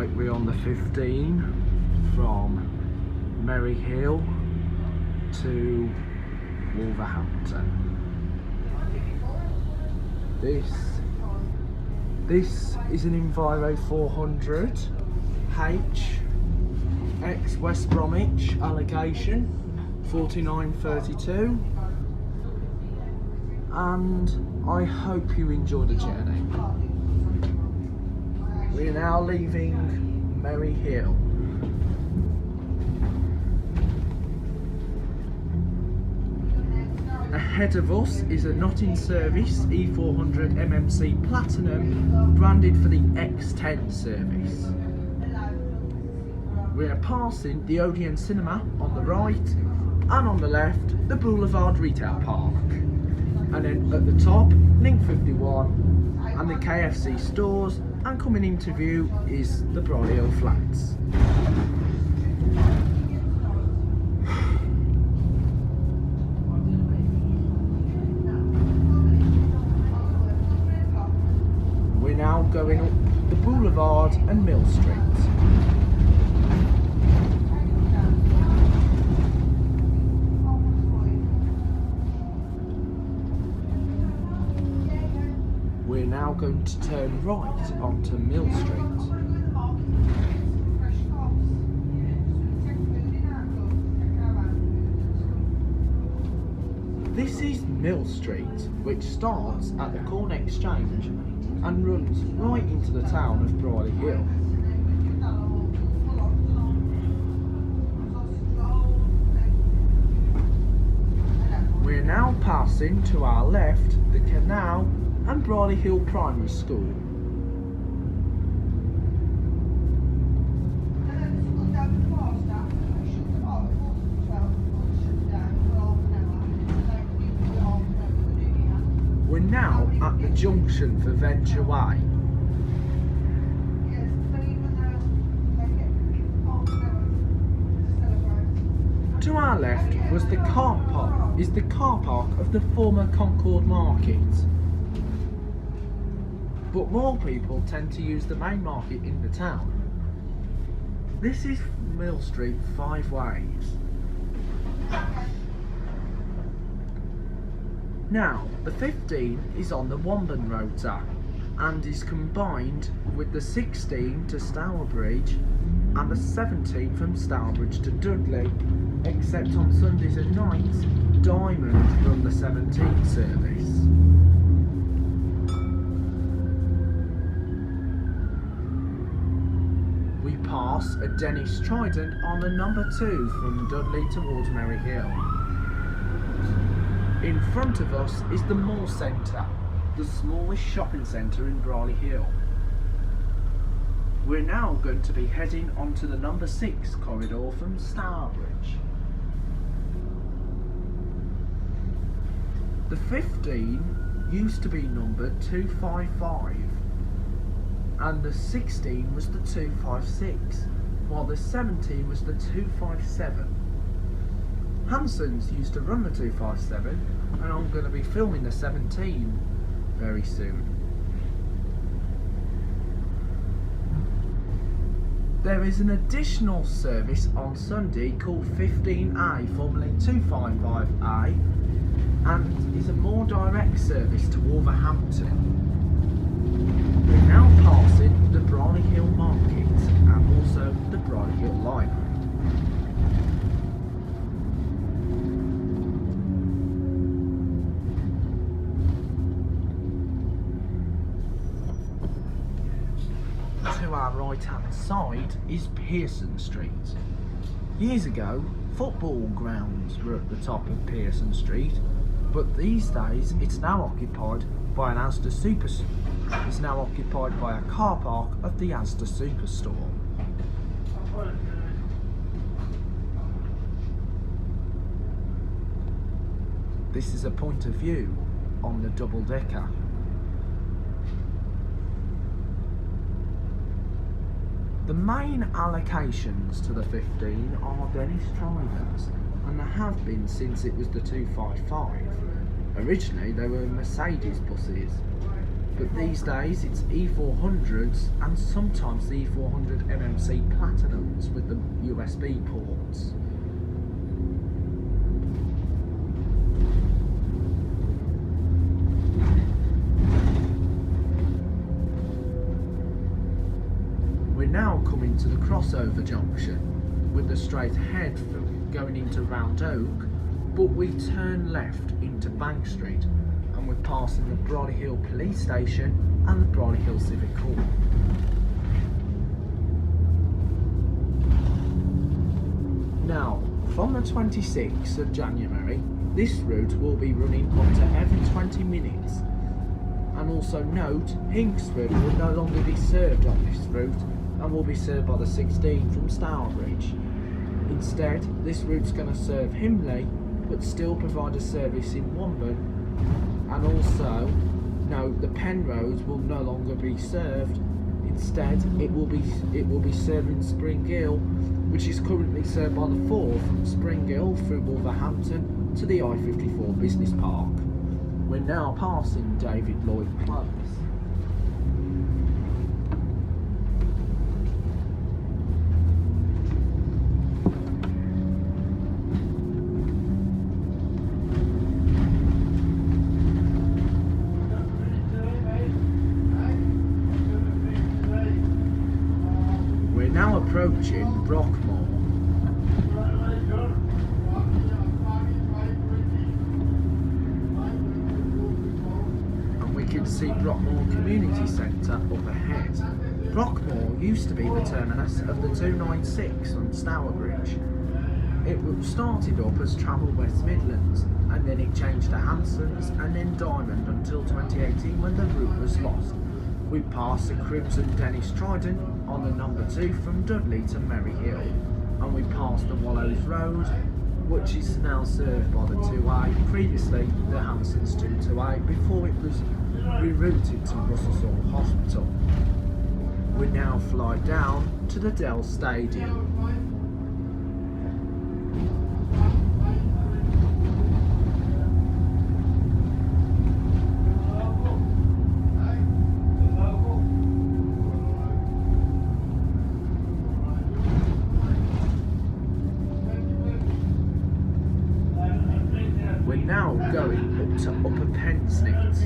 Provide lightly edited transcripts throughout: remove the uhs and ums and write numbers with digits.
Right, we're on the 15 from Merry Hill to Wolverhampton. This is an Enviro 400 H ex West Bromwich allocation 4932, and I hope you enjoy the journey. We're now leaving Merry Hill. Ahead of us is a not in service E400 MMC Platinum branded for the NX15 service. We are passing the Odeon Cinema on the right, and on the left the Boulevard Retail Park, and then at the top NX15 and the KFC stores, and coming into view is the Brolly Hill Flats. We're now going up the Boulevard and Mill Street. We're now going to turn right onto Mill Street. This is Mill Street, which starts at the Corn Exchange and runs right into the town of Brolly Hill. We're now passing to our left the canal and Brolly Hill Primary School. We're now at the junction for Venture Way. To our left was the car park of the former Concord Market. But more people tend to use the main market in the town. This is Mill Street 5 ways. Now, the 15 is on the Womben Rota and is combined with the 16 to Stourbridge and the 17 from Stourbridge to Dudley, except on Sundays and nights, Diamond run the 17 service. We pass a Dennis Trident on the number 2 from Dudley towards Merry Hill. In front of us is the Mall Centre, the smallest shopping centre in Brolly Hill. We're now going to be heading onto the number 6 corridor from Stourbridge. The 15 used to be numbered 255, and the 16 was the 256, while the 17 was the 257. Hanson's used to run the 257, and I'm going to be filming the 17 very soon. There is an additional service on Sunday called 15A, formerly 255A, and is a more direct service to Wolverhampton. We're now passing the Brolly Hill Market and also the Brolly Hill Library. To our right hand side is Pearson Street. Years ago, football grounds were at the top of Pearson Street, but these days it's now occupied by an Asda Superstore. It's now occupied by a car park of the Asda Superstore. This is a point of view on the double decker. The main allocations to the 15 are Dennis Tridents, and there have been since it was the 255. Originally they were Mercedes buses, but these days it's E400s and sometimes the E400 MMC Platinums with the USB ports. We're now coming to the crossover junction with the straight ahead going into Round Oak, but we turn left into Bank Street and we're passing the Brolly Hill Police Station and the Brolly Hill Civic Hall. Now, from the 26th of January, this route will be running up to every 20 minutes. And also note, Hinksford will no longer be served on this route and will be served by the 16 from Stourbridge. Instead, this route's going to serve Himley, but still provide a service in Womben. And also, note the Penrose will no longer be served. Instead, it will be serving Spring Hill, which is currently served by the 4 from Spring Hill through Wolverhampton to the I-54 Business Park. We're now passing David Lloyd Close. We're now approaching Brockmore. We can see Brockmore Community Centre up ahead. Brockmore used to be the terminus of the 296 on Stourbridge. It started up as Travel West Midlands, and then it changed to Hanson's and then Diamond until 2018 when the route was lost. We passed the Crimson Dennis Trident on the number 2 from Dudley to Merry Hill, and we passed the Wallows Road, which is now served by the 2A, previously the Hanson's 22A, before it was rerouted to Russell Sewell Hospital. We now fly down to the Dell Stadium. We're now going up to Upper Pensnett.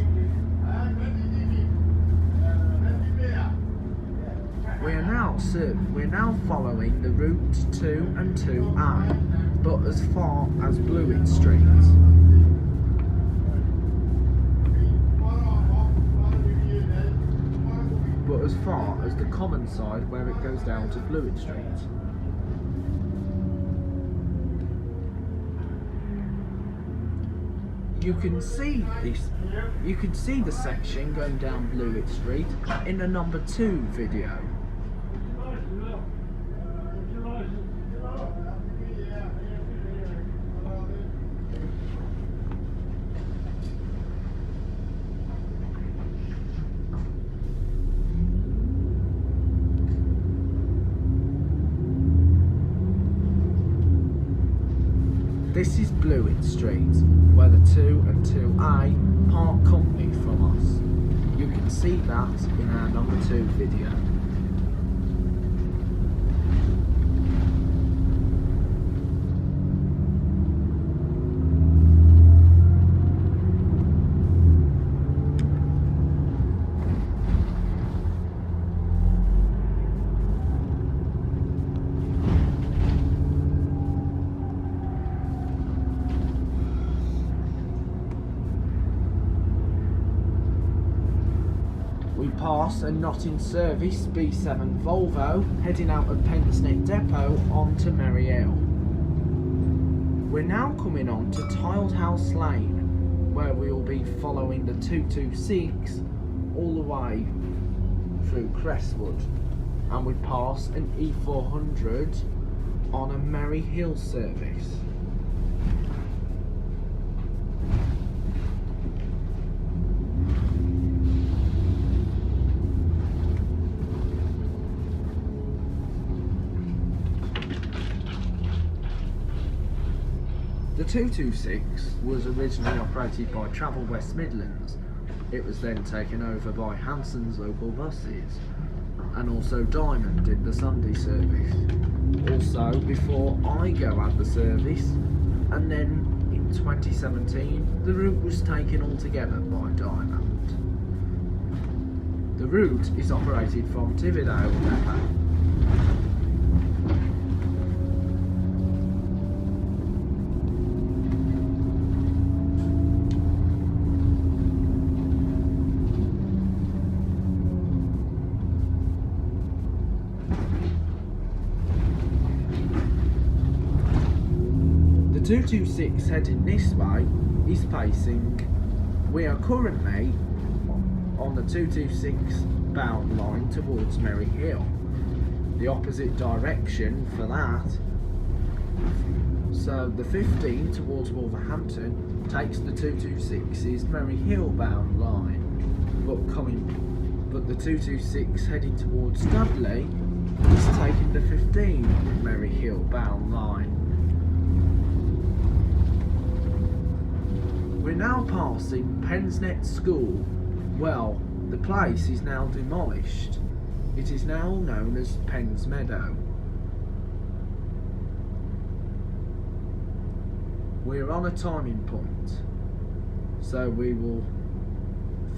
We're now following the route 2 and 2A, but as far as Blewett Street. But as far as the common side where it goes down to Blewett Street. You can see the section going down Blewett Street in the number 2 video. This is Blewett Street, where the 2 and 2A part company from us. You can see that in our number 2 video. We pass a not in service B7 Volvo heading out of Pensnett Depot onto Merry Hill. We're now coming on to Tiled House Lane, where we will be following the 226 all the way through Crestwood, and we pass an E400 on a Merry Hill service. The 226 was originally operated by Travel West Midlands. It was then taken over by Hanson's local buses, and also Diamond did the Sunday service. Also, before Igo had the service, and then in 2017 the route was taken altogether by Diamond. The route is operated from Tividale Depot. The 226 heading this way is facing. We are currently on the 226 bound line towards Merry Hill. The opposite direction for that, so the 15 towards Wolverhampton takes the 226's Merry Hill bound line, but the 226 heading towards Dudley is taking the 15 Merry Hill bound line. We're now passing Pensnet School. Well, the place is now demolished. It is now known as Pens Meadow. We're on a timing point, so we will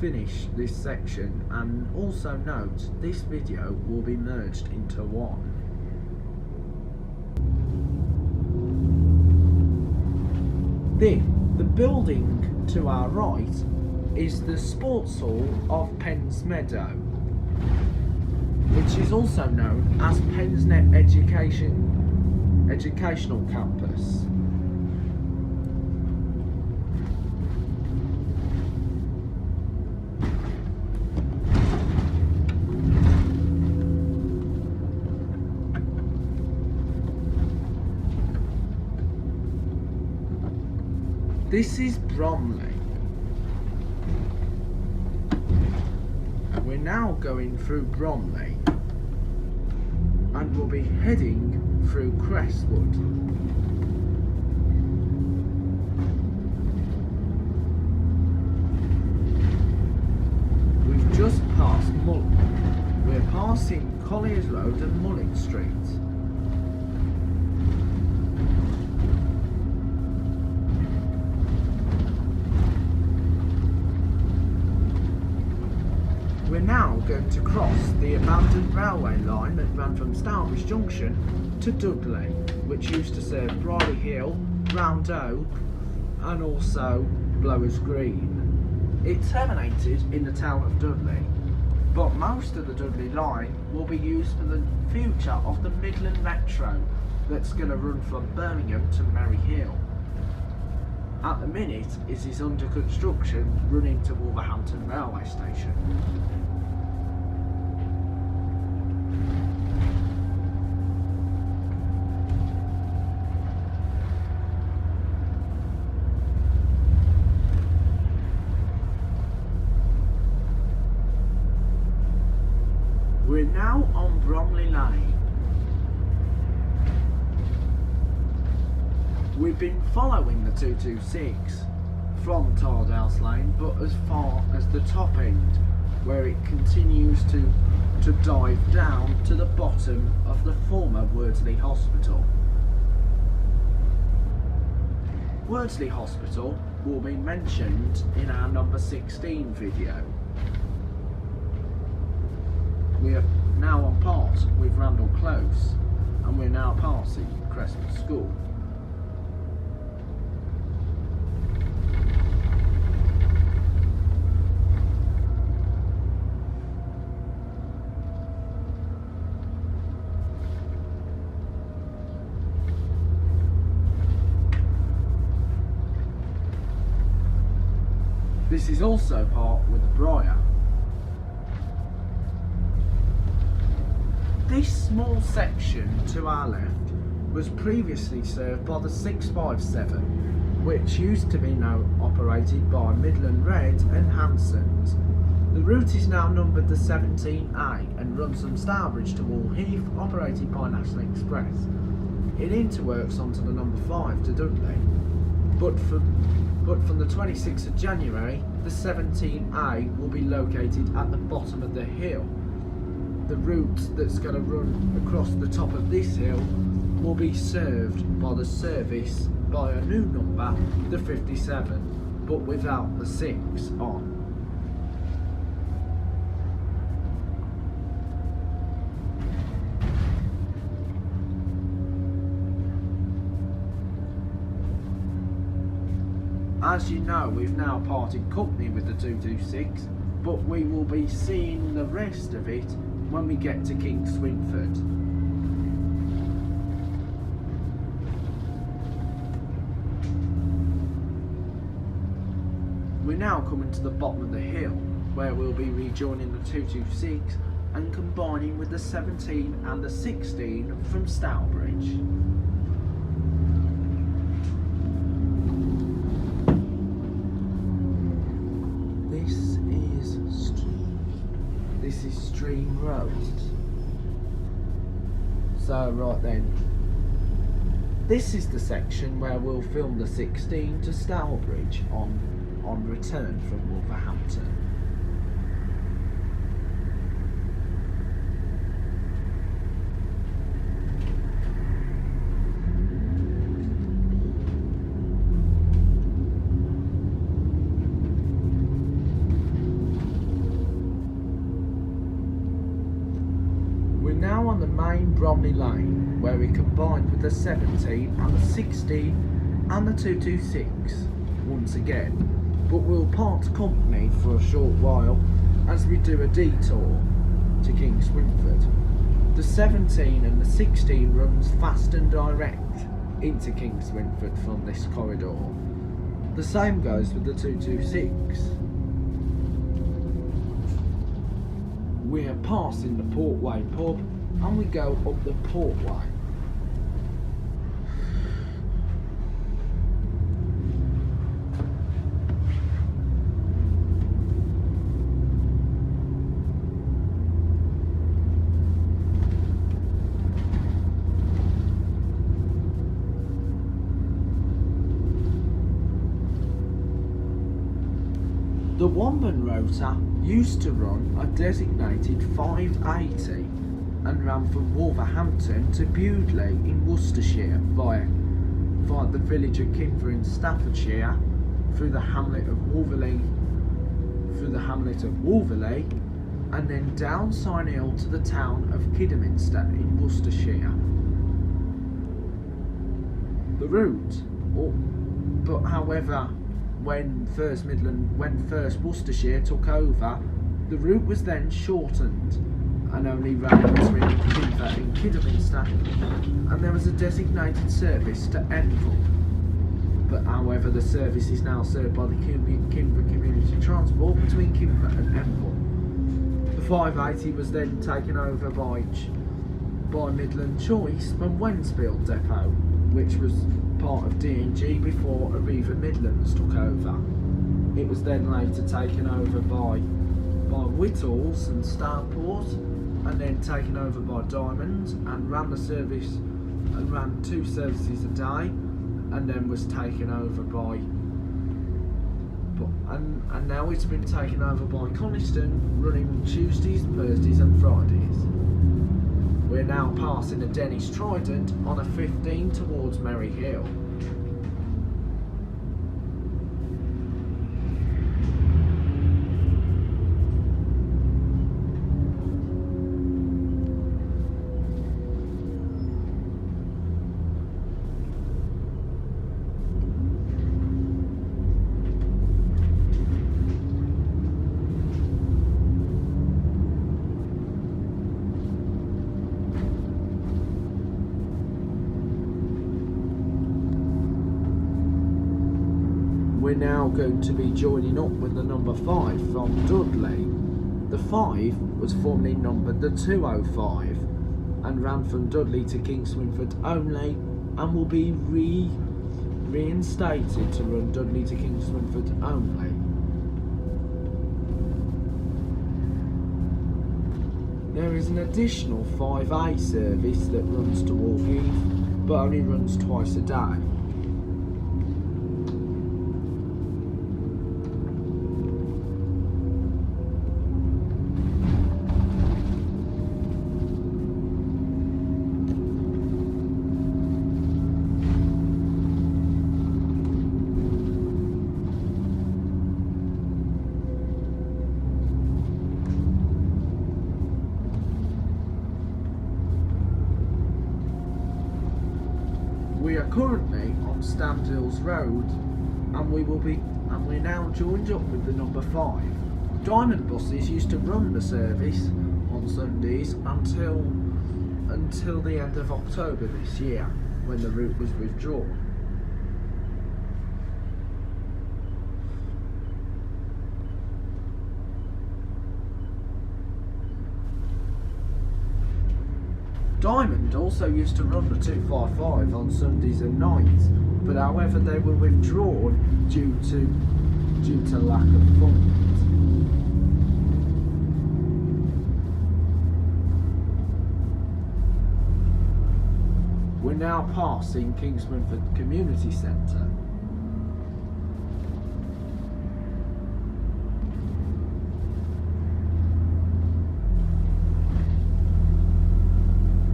finish this section, and also note this video will be merged into one. The building to our right is the Sports Hall of Pens Meadow, which is also known as Pensnet Educational Campus. This is Bromley. We're now going through Bromley and we'll be heading through Crestwood. We've just passed Mullet. We're passing Colliers Road and Mullet Street. We're now going to cross the abandoned railway line that ran from Stourbridge Junction to Dudley, which used to serve Brierley Hill, Round Oak and also Blowers Green. It terminated in the town of Dudley, but most of the Dudley line will be used for the future of the Midland Metro that's going to run from Birmingham to Merry Hill. At the minute, it is under construction, running to Wolverhampton railway station. We're now on Bromley Lane. We've been following the 226 from Tardhouse Lane, but as far as the top end, where it continues to dive down to the bottom of the former Wordsley Hospital. Wordsley Hospital will be mentioned in our number 16 video. We are now on part with Randall Close, and we're now passing Crestwood School. This is also part with the Briar. This small section to our left was previously served by the 657, which used to be now operated by Midland Red and Hanson's. The route is now numbered the 17A and runs from Stourbridge to Wall Heath, operated by National Express. It interworks onto the number 5 to Dudley. but from the 26th of January, the 17A will be located at the bottom of the hill. The route that's going to run across the top of this hill will be served by the service by a new number, the 57, but without the 6 on. As you know, we've now parted company with the 226, but we will be seeing the rest of it when we get to King Swinford. We're now coming to the bottom of the hill, where we'll be rejoining the 226 and combining with the 17 and the 16 from Stourbridge. This is Stream Road. So right then, this is the section where we'll film the 16 to Stourbridge on return from Wolverhampton. Now on the main Bromley Lane, where we combined with the 17 and the 16 and the 226 once again, but we'll part company for a short while as we do a detour to King Swinford. The 17 and the 16 runs fast and direct into King Swinford from this corridor. The same goes with the 226. We're passing the Portway pub and we go up the Portway. The Womban Rota used to run a designated 580 and ran from Wolverhampton to Bewdley in Worcestershire via the village of Kinver in Staffordshire, through the hamlet of Wolverley, and then down Sign Hill to the town of Kidderminster in Worcestershire. The route, but however, when first Worcestershire took over, the route was then shortened and only ran between Kinver and Kidderminster, and there was a designated service to Enfield. But however, the service is now served by the Kinver Community Transport between Kinver and Enfield. The 580 was then taken over by Midland Choice from Wensfield Depot, which was part of D&G before Arriva Midlands took over. It was then later taken over by Whittles and Starport, and then taken over by Diamond, and ran two services a day, and then was taken over by and now it's been taken over by Coniston, running Tuesdays, Thursdays and Fridays. We're now passing a Dennis Trident on a 15 towards Merry Hill. We're now going to be joining up with the number 5 from Dudley. The 5 was formerly numbered the 205 and ran from Dudley to King Swinford only, and will be reinstated to run Dudley to King Swinford only. There is an additional 5A service that runs to Wolfheath, but only runs twice a day. are currently on Standhills Road, and we're now joined up with the number 5. Diamond buses used to run the service on Sundays until the end of October this year, when the route was withdrawn. Diamond also used to run the 255 on Sundays and nights, but however they were withdrawn due to lack of funds. We're now passing Kingsmanford Community Centre.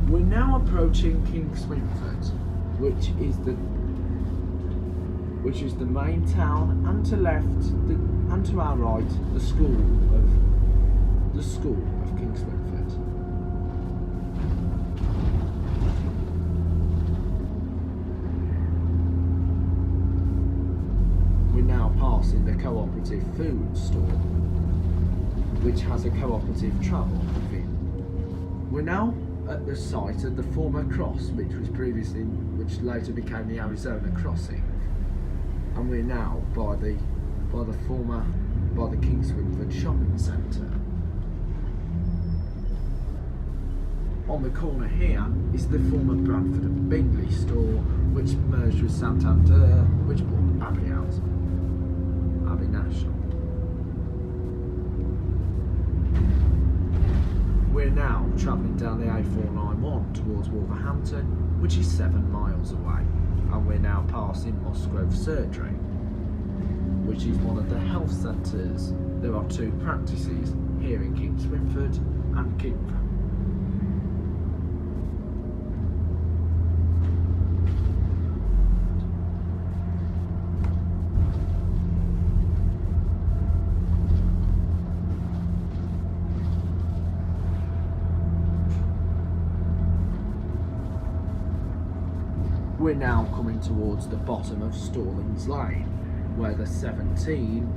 We're now approaching Kingsmanford, which is the main town, and to and to our right, the school of Kingsmanford. We're now passing the cooperative food store, which has a cooperative travel within. We're now at the site of the former cross, which later became the Arizona crossing, and we're now by the Kingsmanford shopping centre. On the corner here is the former Bradford and Bingley store, which merged with Santander, which bought Abbey National. We're now travelling down the A491 towards Wolverhampton, which is 7 miles away, and we're now passing Musgrove Surgery, which is one of the health centres. There are 2 practices here in Kingsmanford and Kingford. We're now coming towards the bottom of Stallings Lane, where the 17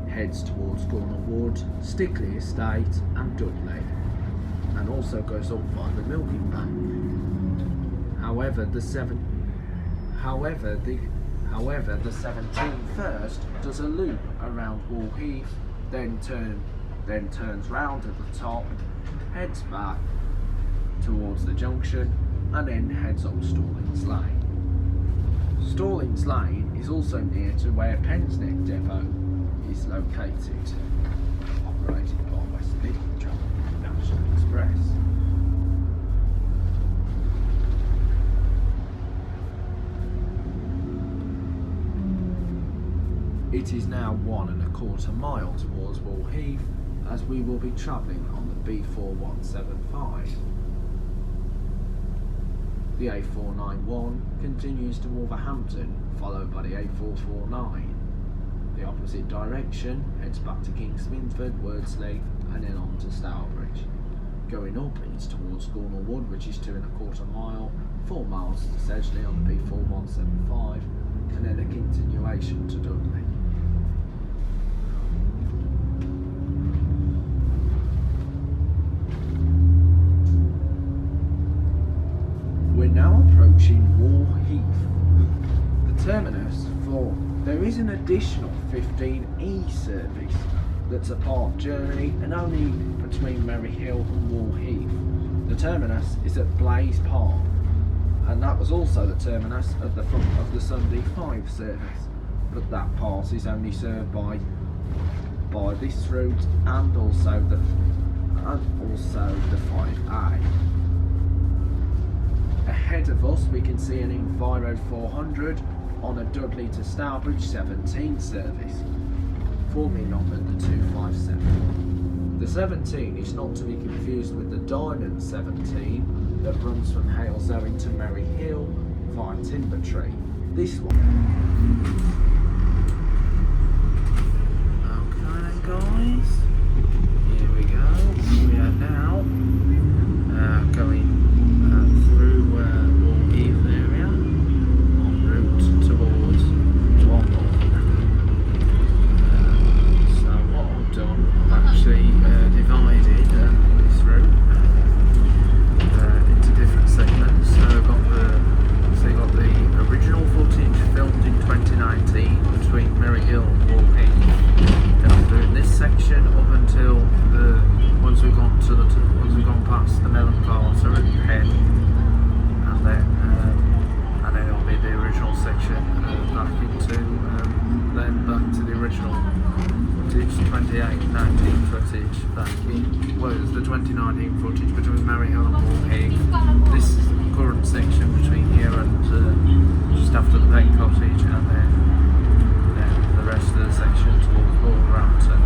heads towards Gornal Wood, Stickley Estate and Dudley, and also goes up by the Milking Bank. However, the 17 first does a loop around Wall Heath, then turns round at the top, heads back towards the junction, and then heads up Stallings Lane. Stallings Lane is also near to where Pensneck Depot is located, operated by West Midlands National Express. It is now 1¼ mile towards Wall Heath, as we will be travelling on the B4175. The A491 continues to Wolverhampton, followed by the A449. The opposite direction heads back to Kingsmanford, Wordsley, and then on to Stourbridge. Going up is towards Gornal Wood, which is 2¼ mile, 4 miles to Sedgley on the B4175, and then a continuation to Dudley. We're now approaching Wall Heath, the terminus for. There is an additional 15E service that's a part journey and only between Merry Hill and Wall Heath. The terminus is at Blaze Park, and that was also the terminus at the front of the Sunday 5 service, but that part is only served by this route and also the 5A. Ahead of us we can see an Enviro 400 on a Dudley to Stourbridge 17 service, formerly numbered the 257. The 17 is not to be confused with the Diamond 17 that runs from Halesoe to Merry Hill via Timbertree. This one. Okay then guys, here we go. We are now going through Wall Heath area. in footage between Maryhill and Wolverhampton. This current section between here and just after the Pen Cottage, and then the rest of the section towards Wolverhampton.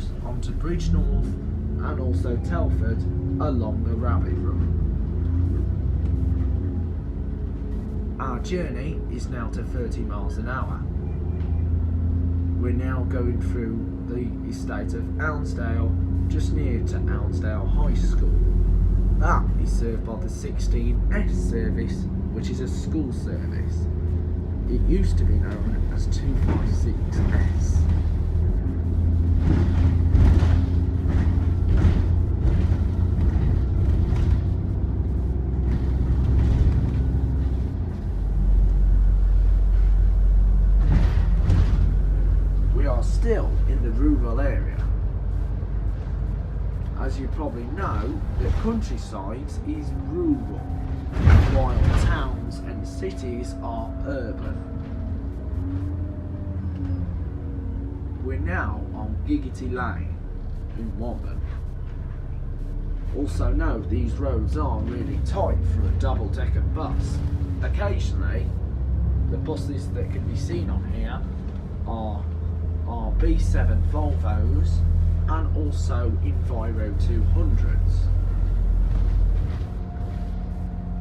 goes onto Bridge North and also Telford along the Rabbit Run. Our journey is now to 30 miles an hour. We're now going through the estate of Ounsdale, just near to Ounsdale High School. That is served by the 16S service, which is a school service. It used to be known as 256S. We are still in the rural area. As you probably know, the countryside is rural, while towns and cities are urban. We're now on Giggity Lane in Womben. Also note, these roads are really tight for a double-decker bus. Occasionally, the buses that can be seen on here are B7 Volvos and also Enviro 200s.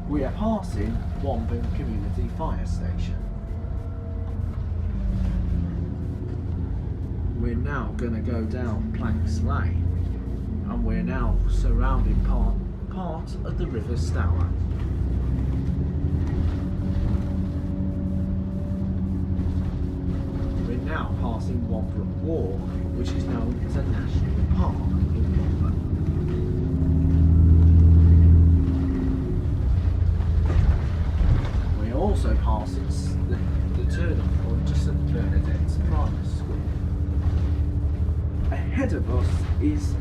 We are passing Womben Community Fire Station. We're now going to go down Planks Lane, and we're now surrounding part of the River Stour. We're now passing Wombrook Walk, which is known as a national park in Womben. We're also passing the turning point to St Bernadette's Primary School. Ahead of us is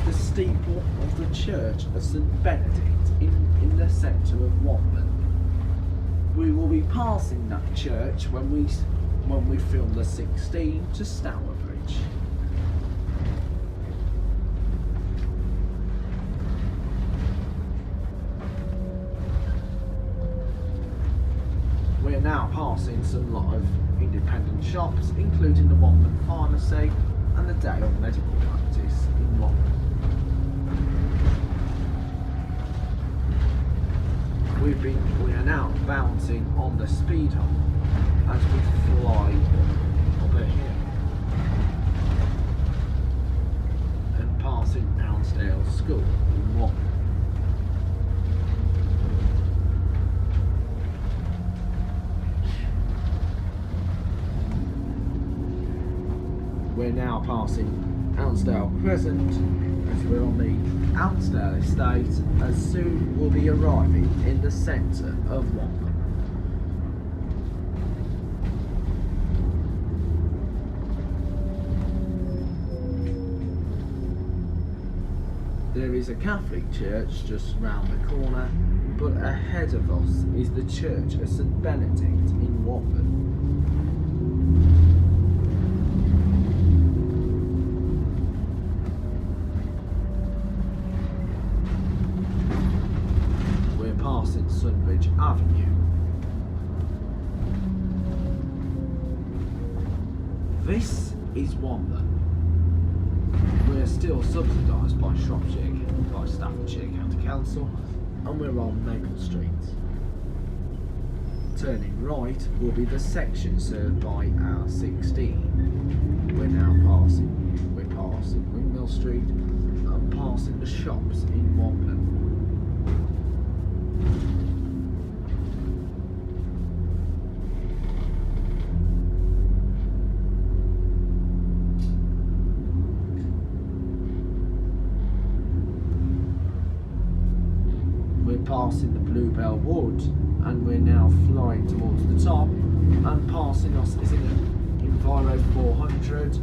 the steeple of the Church of St Benedict in the centre of Womben. We will be passing that church when we film the 16 to Stour Bridge. We're now passing some lot of independent shops, including the Womben Pharmacy and the Dale Medical Practice in Womben. We are now bouncing on the speed hump as we fly up a hill and passing Ounsdale School in Womben. We're now passing Ounsdale Crescent as we're on the Ounsdale estate. As soon we'll be arriving in the centre of Womben. There is a Catholic church just round the corner, but ahead of us is the Church of St Benedict in Womben. Passing Sunbridge Avenue. This is Womben. We're still subsidised by Staffordshire County Council, and we're on Maple Street. Turning right will be the section served by our 16. We're passing Windmill Street and passing the shops in Womben. Passing the Bluebell Wood, and we're now flying towards the top, and passing us is an Enviro 400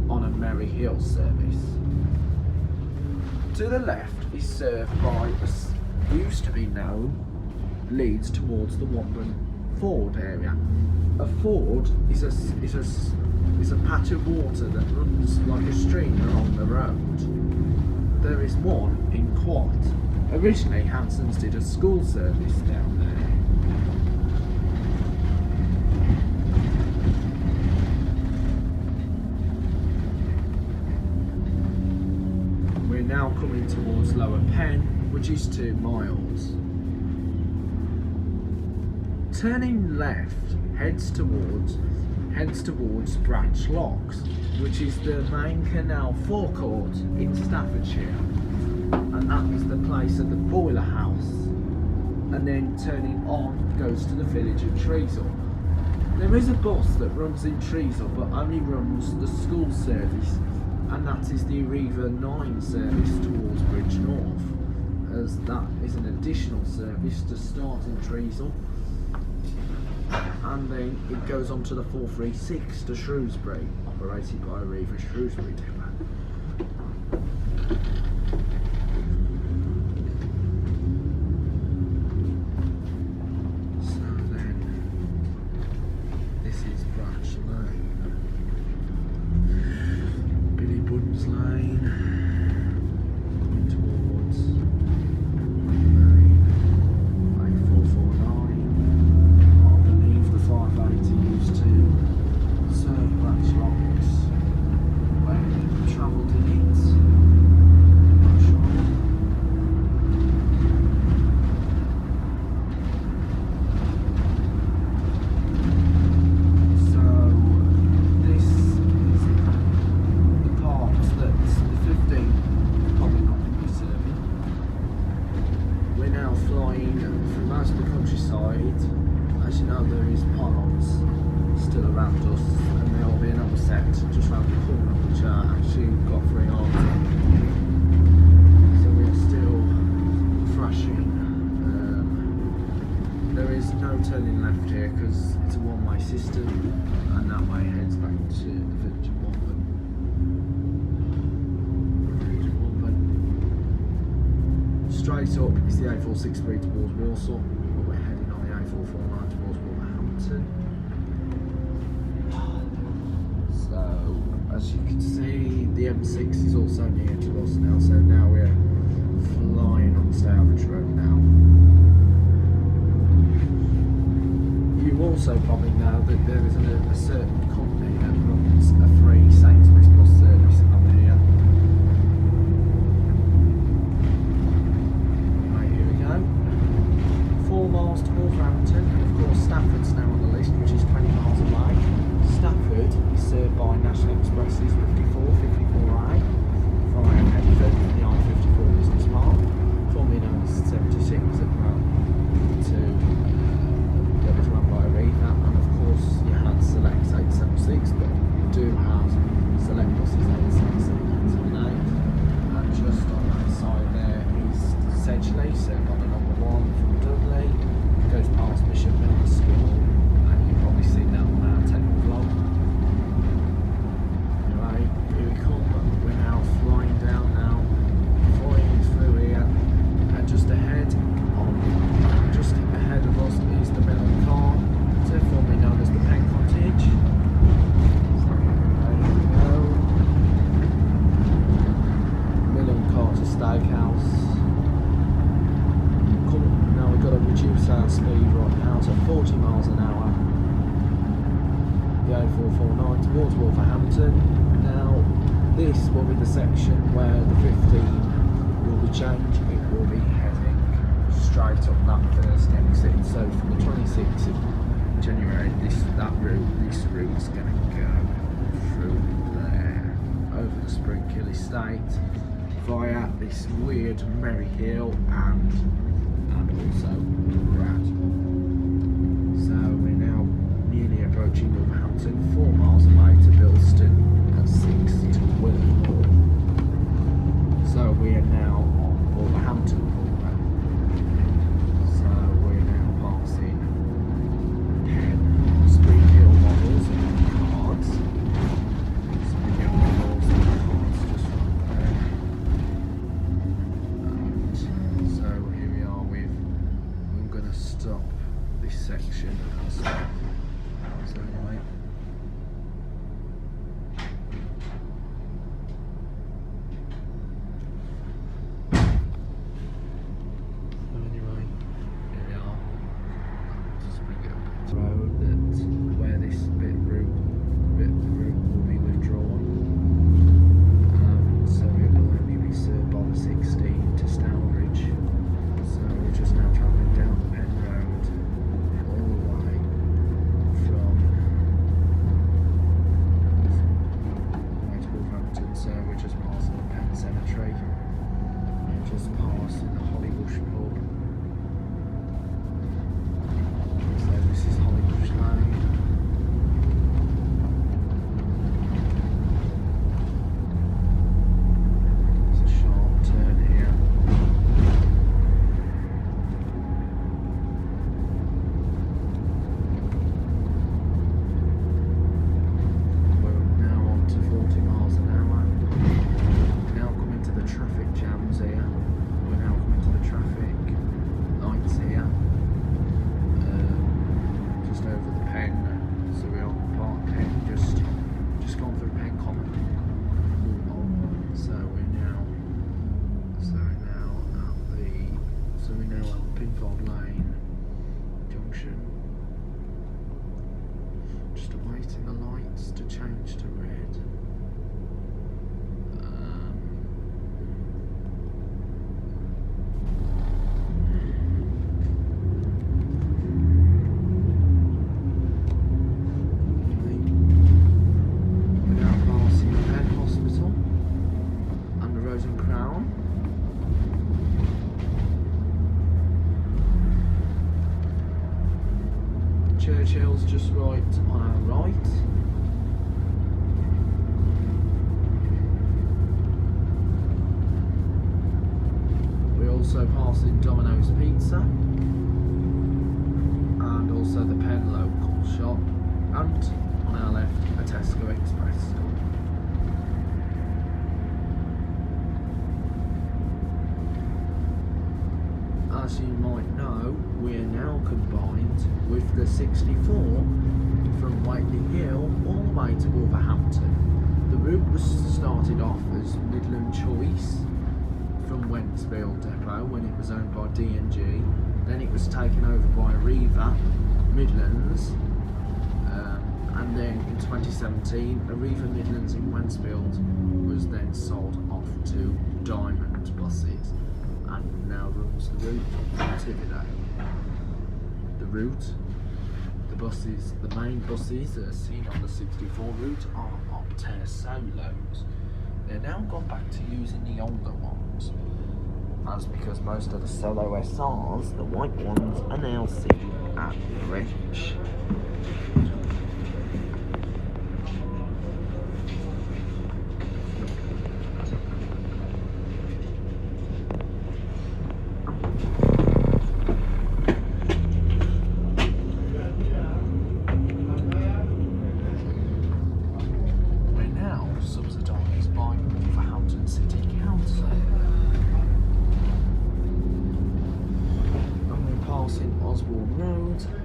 on a Merry Hill service. To the left is served by used to be known leads towards the Womben Ford area. A ford is a patch of water that runs like a stream along the road. There is one in Quad. Originally, Hanson's did a school service down there. now coming towards Lower Penn, which is 2 miles. Turning left heads towards Branch Locks, which is the main canal forecourt in Staffordshire, and that is the place of the boiler house. And then turning on goes to the village of Treasel. There is a bus that runs in Treasel but only runs the school service, and that is the Arriva 9 service towards Bridge North, as that is an additional service to start in Treasel, and then it goes on to the 436 to Shrewsbury, operated by Arriva Shrewsbury Depot. Just round the corner, which actually got 3 arms in. So we're still thrashing. There is no turning left here because it's a one-way system, and that way heads back to the village of Wolverhampton. Straight up is the A463 towards Warsaw, but we're heading on the A449 towards Wolverhampton. As you can see, the M6 is also near to us now, so now we're flying on Stourbridge Road now. You also probably know that there is a certain company that runs a free Sainsbury's bus service up here. Right, here we go. 4 miles to Wolverhampton, and of course Stafford's now on the list, which is 20 miles away. Stafford is served by National Express's 54, 54A via Bedford, the I-54 Business Park, formerly known as 76 at Rome, that was run by Arriva, and of course you had Select 876, but you do have Select buses 877, 878, and just on that side there is Sedgley, served on the number 1 from Dudley, goes past Bishop Milner School, and you've probably seen that on our technical vlog. Anyway, here we come. We're now flying down now, flying through here, and just ahead of us is the Mill and Car, formerly known as the Pen Cottage. So there we go. Mill and Carter Steakhouse. Now we've got to reduce our speed right now to 40 miles an hour. The A449 towards Wolverhampton. Now this will be the section where the 15 will be changed. It will be heading straight up that first exit. So from the 26th of January, this route is going to go through there, over the Springhill Estate, via this weird Merry Hill and also Brad. So we're now nearly approaching Wolverhampton, 4 miles away to Bilston, and 6 to Willenhall. So we are now on Wolverhampton Broadway. So we're now passing 10 Springhill models and cards. Springhill models and cards just right there. And so here we are with, we're going to stop this section. So anyway, passing Domino's Pizza and also the Penn local shop, and on our left a Tesco Express store. As you might know, we're now combined with the 64 from Waitley Hill all the way to Wolverhampton. The route was started off as Midland Choice from Wentzfield Depot when it was owned by D&G. Then it was taken over by Arriva Midlands, and then in 2017 Arriva Midlands in Wentzfield was then sold off to Diamond Buses and now runs the route from Tividale. The route, the main buses that are seen on the 64 route are Optare Solos. They're now gone back to using the older ones. That's because most of the Solo SRs, the white ones, are now seen at Greenwich.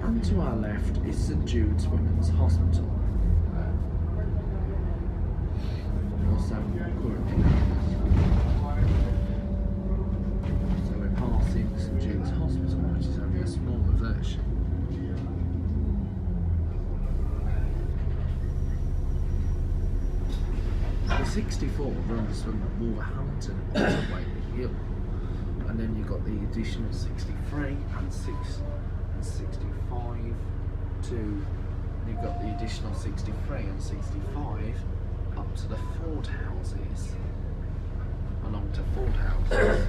And to our left is St Jude's Women's Hospital. Also currently so we're passing St Jude's Hospital, which is only a smaller version. The 64 runs from Wolverhampton to Waitley Hill, and then you've got the additional 63 and 65 to, you've got the additional 63 and 65 up to the Ford houses, along to Ford houses.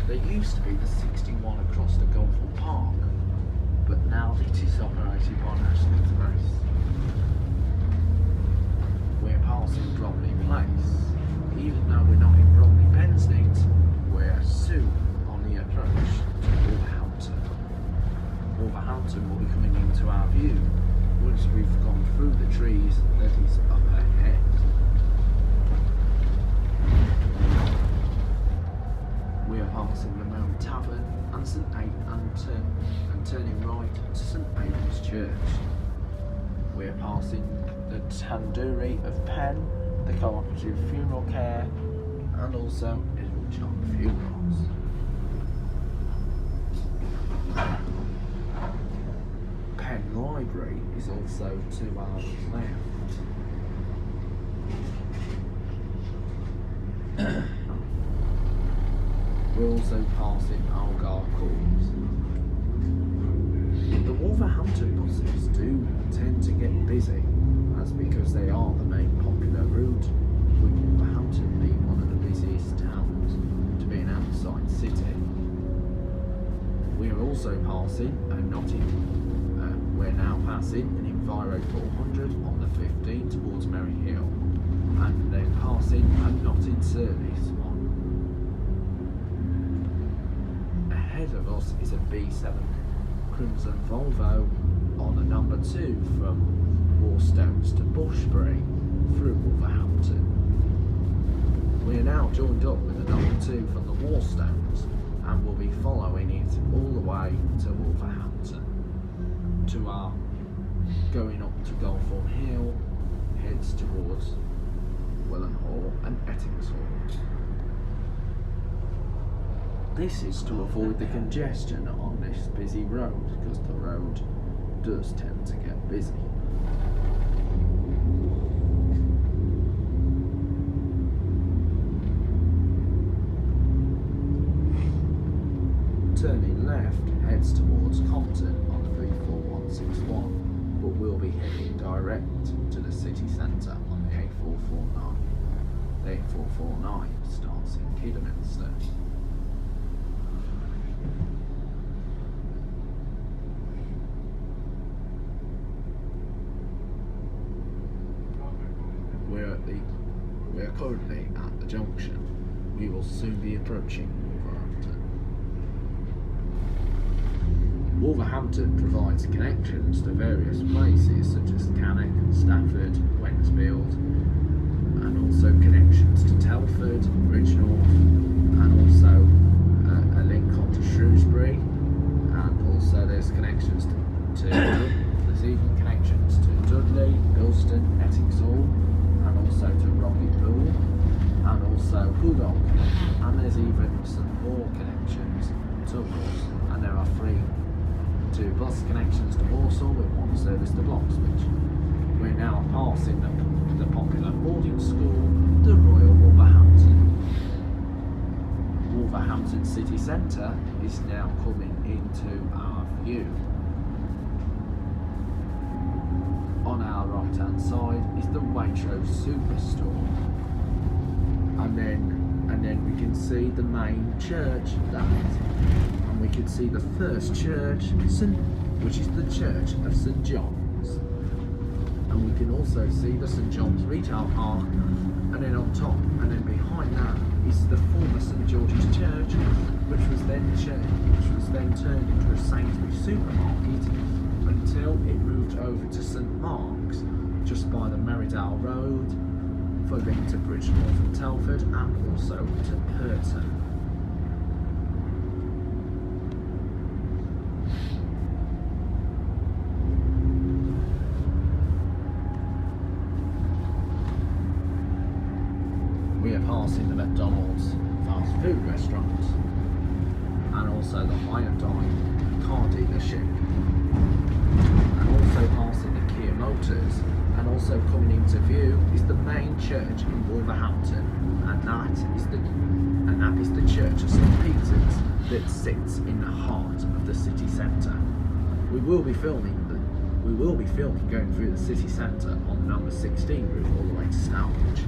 There used to be the 61 across the Golfwell Park, but now it is operated by National Express. We're passing Bromley Place. Even though we're not in Bromley Pensnett, we're soon on the approach to Wolverhampton. Wolverhampton will be coming into our view once we've gone through the trees that is up ahead. We are passing the Mount Tavern and and turning right to St Aidan's Church. We are passing the Tandoori of Penn, the Cooperative Funeral Care, and also Edward John Funerals. Penn Library is also to our left. We're also passing Algar Court. The Wolverhampton buses do tend to get busy, that's because they are the main popular route, with Wolverhampton being one of the busiest towns to be an outside city. We are also passing we're now passing an Enviro 400 on the 15 towards Merry Hill, and then passing a not in service one. Ahead of us is a B7 Crimson Volvo on a number 2 from Warstones to Bushbury through Wolverhampton. We are now joined up with a number 2 from the Warstones and will be following it all the way to Wolverhampton. To our going up to Golfwell Hill, heads towards Wellenhall and Ettingshall. This is to avoid the congestion on this busy road, because the road does tend to get busy. Turning left heads towards Compton on the 34161, but we'll be heading direct to the city centre on the A449. The A449 starts in Kidderminster. We're currently at the junction. We will soon be approaching Wolverhampton. Wolverhampton provides connections to various places such as Cannock, Stafford, Wensfield, and also connections to Telford, Bridgnorth, and also a link onto Shrewsbury, and also there's connections to there's even connections to Dudley, Bilston, Ettingsall, and also to Rocket Pool, and also Hoodog, and there's even some more connections to us, and there are 2 bus connections to Walsall with 1 service to Bloxwich. We're now passing the popular boarding school, the Royal Wolverhampton. Wolverhampton city centre is now coming into our view. On our right hand side is the Waitrose Superstore, and then we can see the main church there. We can see the first church, which is the Church of St John's, and we can also see the St John's Retail Park, and then on top and then behind that is the former St George's Church, which was then turned into a Sainsbury's supermarket until it moved over to St Mark's just by the Merridale Road for going to Bridgnorth and Telford, and also to Purton. We are passing the McDonald's fast food restaurant, and also the Hyundai car dealership, and also passing the Kia Motors, and also coming into view is the main church in Wolverhampton, and that is the Church of St Peter's that sits in the heart of the city centre. We will be filming going through the city centre on the number 16 route all the way to Stourbridge.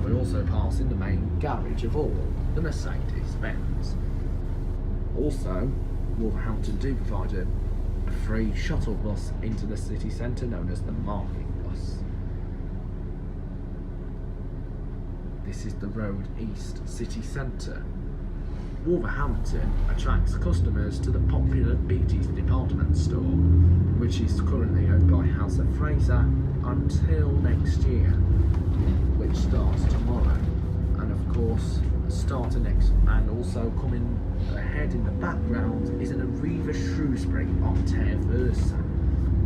We're also passing the main garage of all, the Mercedes-Benz. Also, Wolverhampton do provide a free shuttle bus into the city centre known as the Market Bus. This is the Road East city centre. Wolverhampton attracts customers to the popular Beattie's department store, which is currently owned by House of Fraser until next year, which starts tomorrow. And of course, and also coming ahead in the background is an Arriva Shrewsbury on Versa,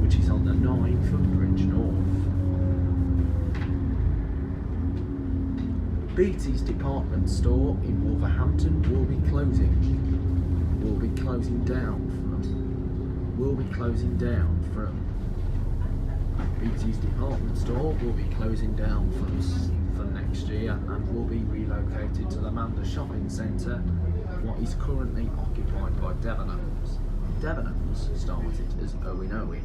which is on the 9 from Bridgnorth. Beattie's department store in Wolverhampton will be closing down from Beattie's department store will be closing down from next year, and will be relocated to the Manda shopping centre, what is currently occupied by Debenhams. Debenhams started as Owen Owen.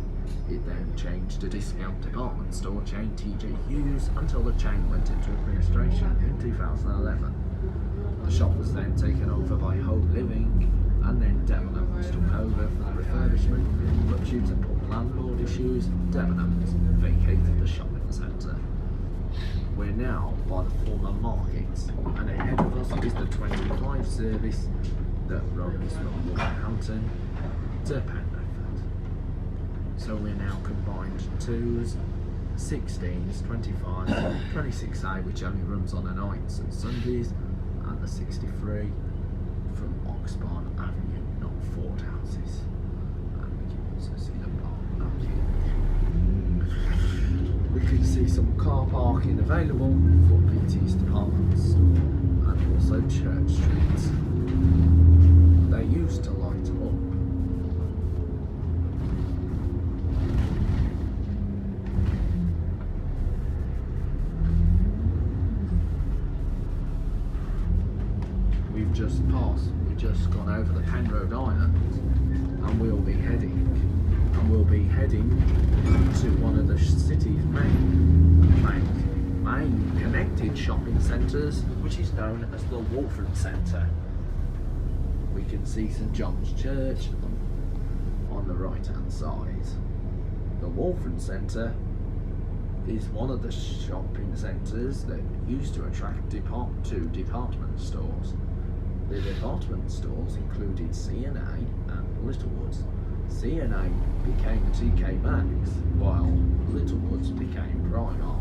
It then changed to discount department store chain TJ Hughes until the chain went into administration in 2011. The shop was then taken over by Home Living, and then Debenhams took over for the refurbishment, but due to poor landlord issues, Debenhams vacated the shopping centre. We're now by the former market, and ahead of us is the 25 service that runs from Wolverhampton to Penrith. So we're now combined 2s, 16s, 25s, 26A, which only runs on the nights and Sundays, and the 63 from Oxbarn Avenue, not Ford Houses. And we can also see the park up here. We can see some car parking available for Beattie's department store, and also Church Street. They used to light up. We've just gone over the Penrode Island, and we'll be heading to one of the city's main connected shopping centres, which is known as the Wolverhampton Centre. We can see St John's Church on the right hand side. The Wolverhampton Centre is one of the shopping centres that used to attract department stores. The department stores included C&A and Littlewoods. C&A became TK Maxx, while Littlewoods became Primark.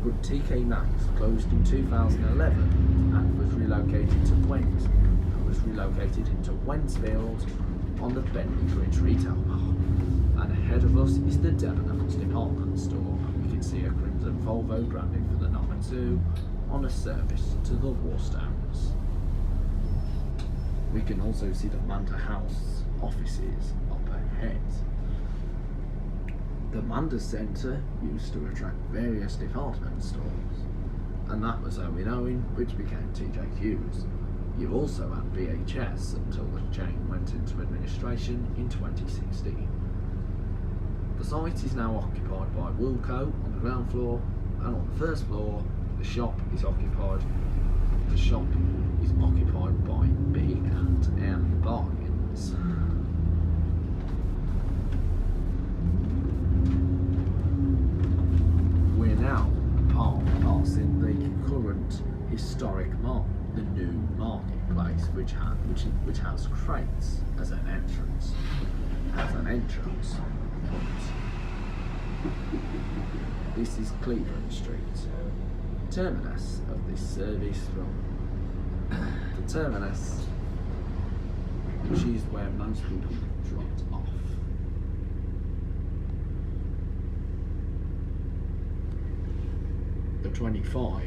But TK Maxx closed in 2011 and was relocated to into Wentzfield on the Bentley Bridge Retail Park. And ahead of us is the Debenhams department store. We can see a crimson Volvo branding for the number 2 on a service to the Warstones. We can also see the Manda House offices up ahead. The Manda Centre used to attract various department stores, and that was Owen Owen, which became TJ Hughes. You also had BHS until the chain went into administration in 2016. The site is now occupied by Wilco on the ground floor, and on the first floor, the shop is occupied by B&M Bargains. We're now passing the current historic the new marketplace, which has crates as an entrance. This is Cleveland Street, terminus of this service from the terminus, which is where most people dropped off. The 25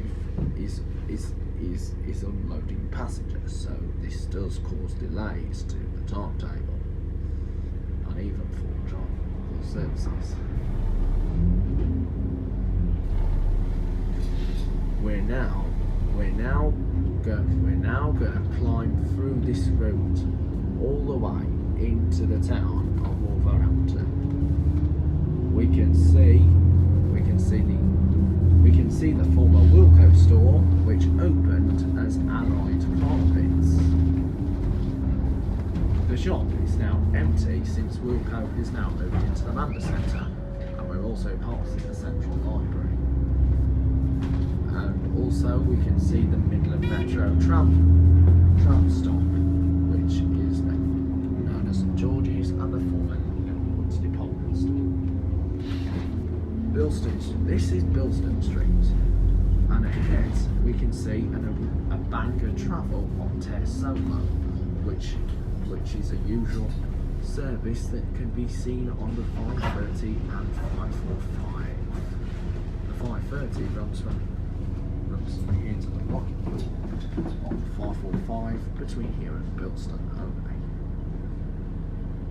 is unloading passengers, so this does cause delays to the timetable, and even for services. We're now going to climb through this route all the way into the town of Wolverhampton. We can see the former Wilco store, which opened as Allied Carpets. The shop is now empty since Wilco has now moved into the Manda Centre, and we're also passing the Central Library. And also we can see the Midland Metro tram stop, which is known as St George's, and the former Littlewoods department store. This is Bilston Street, and ahead we can see a Bangor Travel on Tess Solo, which is a usual service that can be seen on the 5:30 and 5:45. The 5:30 runs from here to the Rocket Pool, on the 5:45 between here and Bilston only.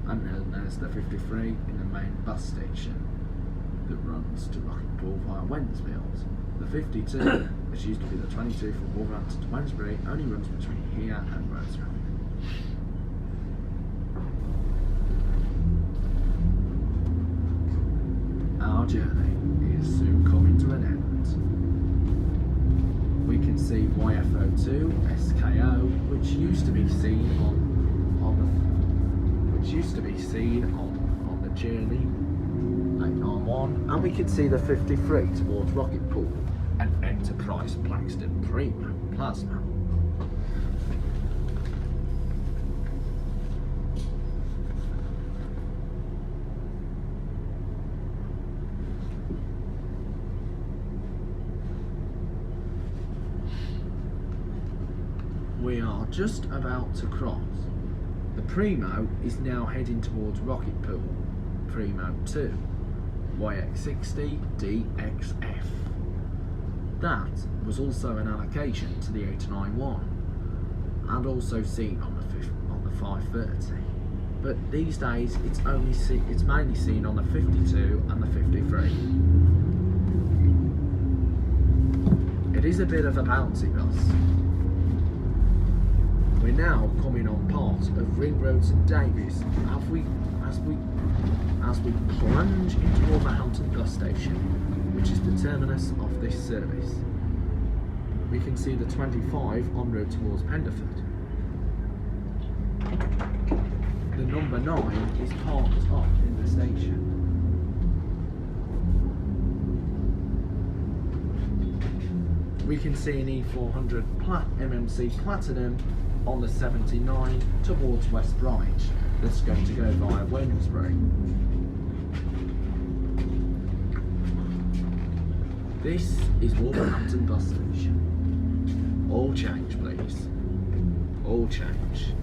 And then there's the 53 in the main bus station that runs to Rocket Pool via Wentzfield. The 52, which used to be the 22 from Wolverhampton to Wednesbury, only runs between here and Rosehill. Our journey is soon coming to an end. We can see YFO2 SKO, which used to be seen on the journey on, and we can see the 53 towards Rocket Pool and Enterprise Plaxton Premium Plasma. We are just about to cross. The Primo is now heading towards Rocket Pool, Primo 2, YX60 DXF. That was also an allocation to the 891 and also seen on the 530. But these days it's mainly seen on the 52 and the 53. It is a bit of a bouncy bus. We're now coming on part of Ring Road St Davies as we plunge into Wolverhampton bus station, which is the terminus of this service. We can see the 25 en route towards Penderford. The number 9 is parked up in the station. We can see an E400 MMC Platinum on the 79 towards West Bromwich. That's going to go via Wednesbury. This is Wolverhampton bus station. All change, please. All change.